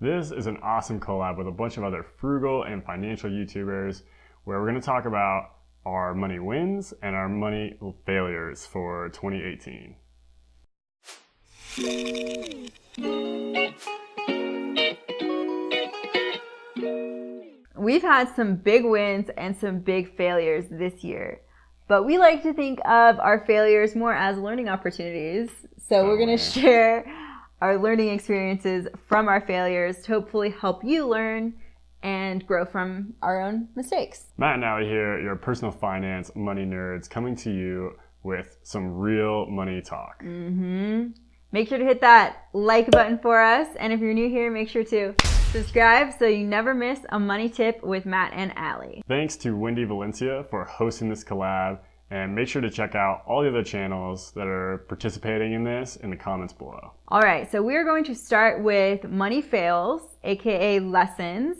This is an awesome collab with a bunch of other frugal and financial YouTubers where we're going to talk about our money wins and our money failures for 2018. We've had some big wins and some big failures this year, but we like to think of our failures more as learning opportunities. So we're going to share our learning experiences from our failures to hopefully help you learn and grow from our own mistakes. Matt and Allie here, your personal finance money nerds, coming to you with some real money talk. Make sure to hit that like button for us, and if you're new here, make sure to subscribe so you never miss a money tip with Matt and Allie. Thanks to Wendy Valencia for hosting this collab, and make sure to check out all the other channels that are participating in this in the comments below. All right, so we're going to start with money fails, aka lessons,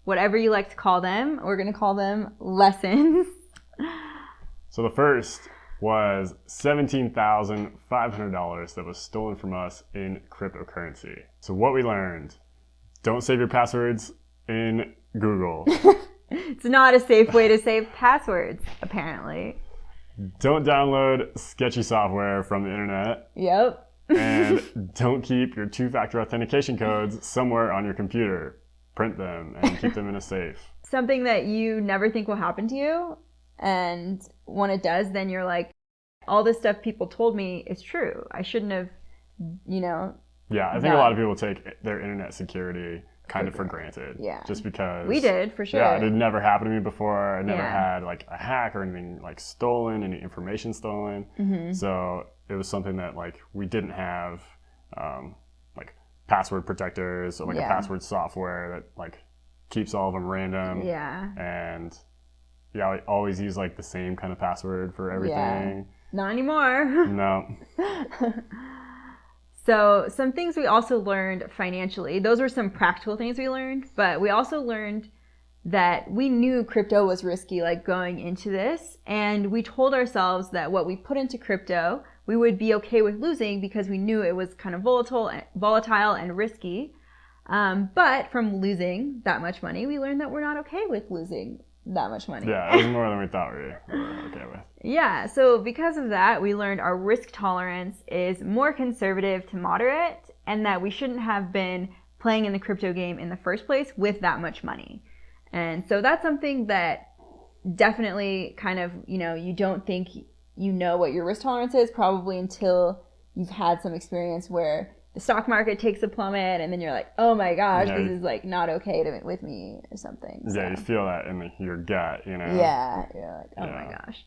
whatever you like to call them. We're going to call them lessons. So the first was $17,500 that was stolen from us in cryptocurrency. So what we learned: don't save your passwords in Google. It's not a safe way to save passwords, apparently. Don't download sketchy software from the internet. Yep. And don't keep your two-factor authentication codes somewhere on your computer. Print them and keep them in a safe. Something that you never think will happen to you, and when it does, then you're like, all this stuff people told me is true. I shouldn't have, Yeah, I think a lot of people take their internet security kind of for granted. Yeah. Just because. We did, for sure. Yeah, it had never happened to me before. I never had like a hack or anything like stolen, any information stolen. So it was something that like we didn't have like password protectors or like a password software that like keeps all of them random. Yeah. And yeah, I always use like the same kind of password for everything. Yeah. Not anymore. No. So some things we also learned financially. Those were some practical things we learned, but we also learned that we knew crypto was risky, like going into this, and we told ourselves that what we put into crypto, we would be okay with losing because we knew it was kind of volatile and risky. But from losing that much money, we learned that we're not okay with losing that much money. Yeah, it was more than we thought we were okay with. Yeah, so because of that, we learned our risk tolerance is more conservative to moderate, and that we shouldn't have been playing in the crypto game in the first place with that much money. And so that's something that definitely kind of, you don't think you know what your risk tolerance is probably until you've had some experience where the stock market takes a plummet, and then you're like, oh my gosh, this is like not okay with me or something. So. Yeah, you feel that in your gut, Yeah, you're like, oh my gosh.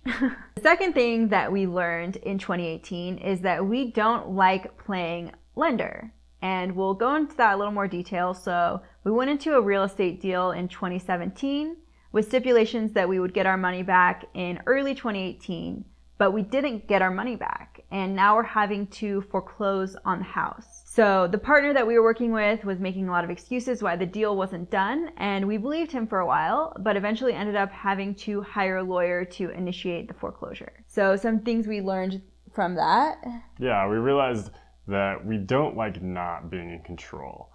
The second thing that we learned in 2018 is that we don't like playing lender. And we'll go into that a little more detail. So we went into a real estate deal in 2017 with stipulations that we would get our money back in early 2018, but we didn't get our money back. And now we're having to foreclose on the house. So the partner that we were working with was making a lot of excuses why the deal wasn't done, and we believed him for a while, but eventually ended up having to hire a lawyer to initiate the foreclosure. So some things we learned from that. Yeah, we realized that we don't like not being in control.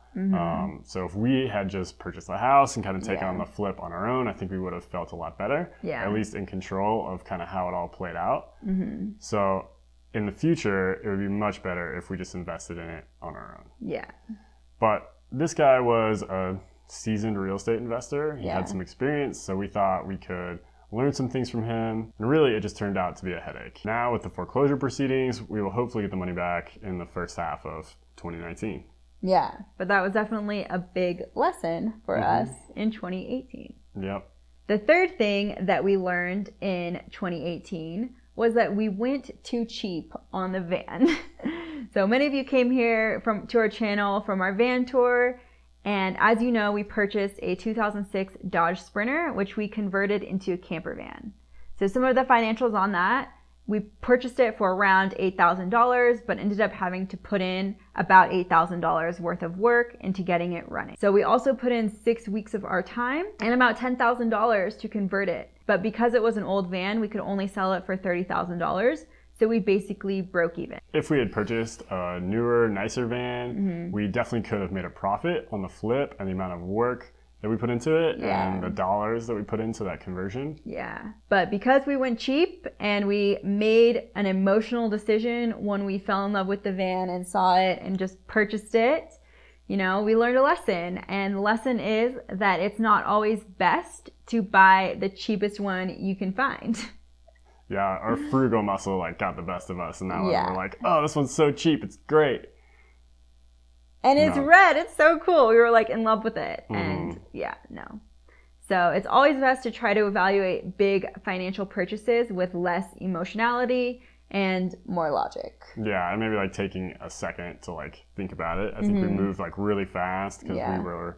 So if we had just purchased a house and kind of taken on the flip on our own, I think we would have felt a lot better, at least in control of kind of how it all played out. So in the future, it would be much better if we just invested in it on our own. Yeah. But this guy was a seasoned real estate investor. He had some experience, so we thought we could learn some things from him. And really, it just turned out to be a headache. Now with the foreclosure proceedings, we will hopefully get the money back in the first half of 2019. Yeah, but that was definitely a big lesson for us in 2018. Yep. The third thing that we learned in 2018 was that we went too cheap on the van. So many of you came here to our channel from our van tour, and as you know, we purchased a 2006 Dodge Sprinter, which we converted into a camper van. So some of the financials on that, we purchased it for around $8,000, but ended up having to put in about $8,000 worth of work into getting it running. So we also put in 6 weeks of our time and about $10,000 to convert it. But because it was an old van, we could only sell it for $30,000. So we basically broke even. If we had purchased a newer, nicer van, we definitely could have made a profit on the flip and the amount of work that we put into it and the dollars that we put into that conversion. Yeah. But because we went cheap and we made an emotional decision when we fell in love with the van and saw it and just purchased it, we learned a lesson. And the lesson is that it's not always best to buy the cheapest one you can find. Yeah, our frugal muscle got the best of us, and now we're like, oh, this one's so cheap, it's great. And it's red, it's so cool. We were in love with it. And no. So it's always best to try to evaluate big financial purchases with less emotionality and more logic. Yeah, and maybe taking a second to think about it. I think we moved really fast because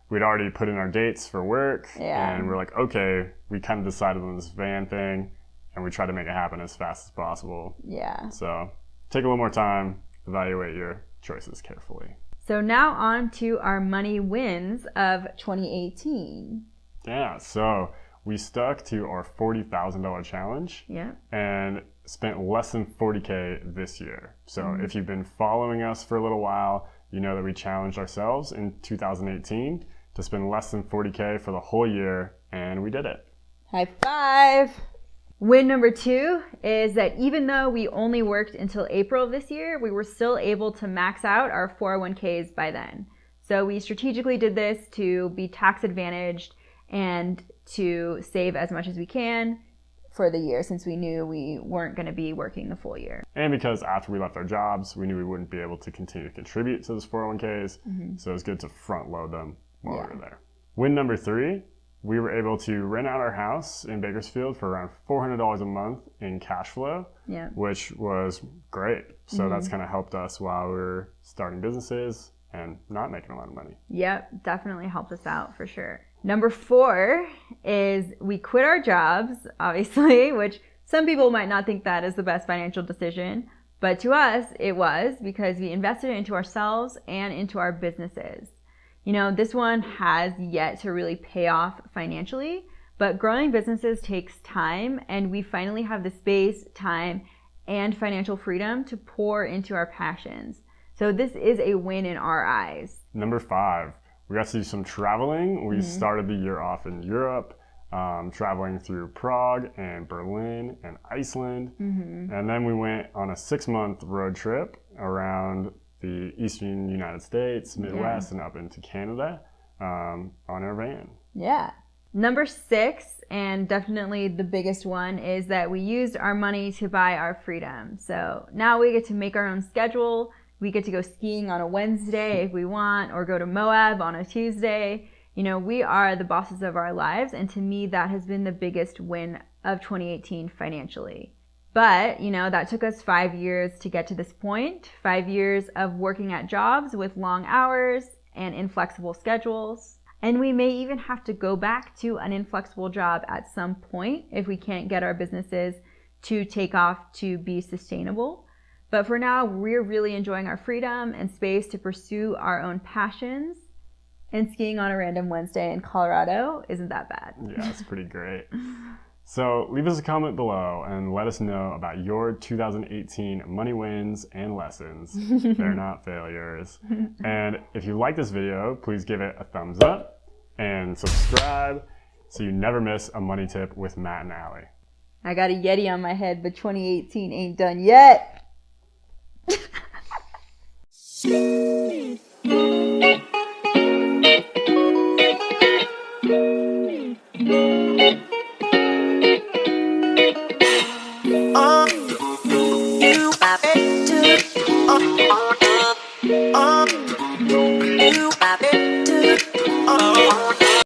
we'd already put in our dates for work, and we're like, okay, we kind of decided on this van thing, and we tried to make it happen as fast as possible. Yeah. So take a little more time, evaluate your choices carefully. So now on to our money wins of 2018. Yeah, so we stuck to our $40,000 challenge and spent less than $40K this year. So if you've been following us for a little while, you know that we challenged ourselves in 2018 to spend less than $40K for the whole year, and we did it. High five! Win number 2 is that even though we only worked until April of this year, we were still able to max out our 401ks by then. So we strategically did this to be tax advantaged and to save as much as we can for the year, since we knew we weren't going to be working the full year. And because after we left our jobs, we knew we wouldn't be able to continue to contribute to those 401ks, so it was good to front load them while we were there. Win number 3, we were able to rent out our house in Bakersfield for around $400 a month in cash flow, which was great. So that's kind of helped us while we were starting businesses and not making a lot of money. Yep, definitely helped us out for sure. Number 4 is we quit our jobs, obviously, which some people might not think that is the best financial decision, but to us it was, because we invested into ourselves and into our businesses. This one has yet to really pay off financially, but growing businesses takes time, and we finally have the space, time, and financial freedom to pour into our passions. So this is a win in our eyes. Number 5, we got to do some traveling. We started the year off in Europe, traveling through Prague and Berlin and Iceland. And then we went on a 6-month road trip around the eastern United States, Midwest, and up into Canada on our van. Yeah. Number 6, and definitely the biggest one, is that we used our money to buy our freedom. So now we get to make our own schedule. We get to go skiing on a Wednesday if we want, or go to Moab on a Tuesday. We are the bosses of our lives, and to me that has been the biggest win of 2018 financially. But, that took us 5 years to get to this point, 5 years of working at jobs with long hours and inflexible schedules. And we may even have to go back to an inflexible job at some point if we can't get our businesses to take off to be sustainable. But for now, we're really enjoying our freedom and space to pursue our own passions. And skiing on a random Wednesday in Colorado isn't that bad. Yeah, it's pretty great. So leave us a comment below and let us know about your 2018 money wins and lessons. They're not failures. And if you like this video, please give it a thumbs up and subscribe so you never miss a money tip with Matt and Allie. I got a Yeti on my head, but 2018 ain't done yet. You